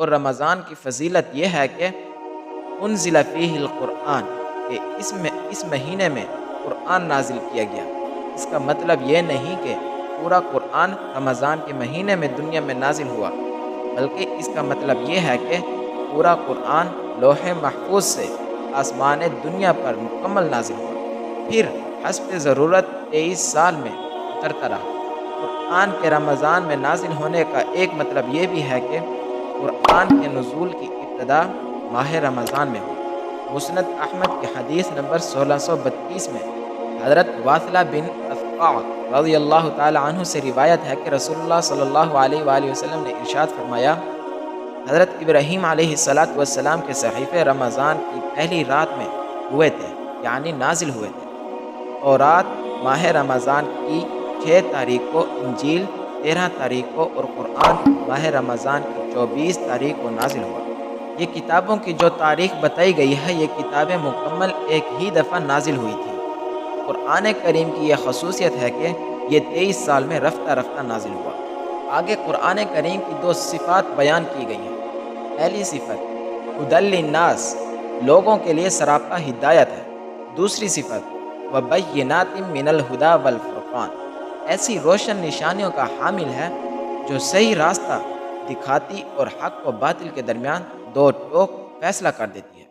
اور رمضان کی فضیلت یہ ہے کہ انزل فیہ القرآن، کہ اس مہینے میں قرآن نازل کیا گیا۔ اس کا مطلب یہ نہیں کہ پورا قرآن رمضان کے مہینے میں دنیا میں نازل ہوا، بلکہ اس کا مطلب یہ ہے کہ پورا قرآن لوح محفوظ سے آسمان دنیا پر مکمل نازل ہوا، پھر حسب ضرورت 23 سال میں اترتا رہا۔ قرآن کے رمضان میں نازل ہونے کا ایک مطلب یہ بھی ہے کہ قرآن کے نزول کی ابتدا ماہ رمضان میں ہوئی۔ مسند احمد کی حدیث نمبر 1632 میں حضرت واثلہ بن اسقع رضی اللہ تعالی عنہ سے روایت ہے کہ رسول اللہ صلی اللہ علیہ وآلہ وسلم نے ارشاد فرمایا، حضرت ابراہیم علیہ السلام کے صحیفے رمضان کی پہلی رات میں ہوئے تھے، یعنی نازل ہوئے تھے۔ تورات ماہ رمضان کی 6 تاریخ کو، انجیل 13 تاریخ کو اور قرآن ماہ رمضان کی 24 تاریخ کو نازل ہوا۔ یہ کتابوں کی جو تاریخ بتائی گئی ہے، یہ کتابیں مکمل ایک ہی دفعہ نازل ہوئی تھی۔ قرآن کریم کی یہ خصوصیت ہے کہ یہ 23 سال میں رفتہ رفتہ نازل ہوا۔ آگے قرآن کریم کی 2 صفات بیان کی گئی ہیں۔ پہلی صفت ہدی للناس، لوگوں کے لیے سراپا ہدایت ہے۔ دوسری صفت وبینات من الہدی والفرقان، ایسی روشن نشانیوں کا حامل ہے جو صحیح راستہ دکھاتی اور حق و باطل کے درمیان دو ٹوک فیصلہ کر دیتی ہے۔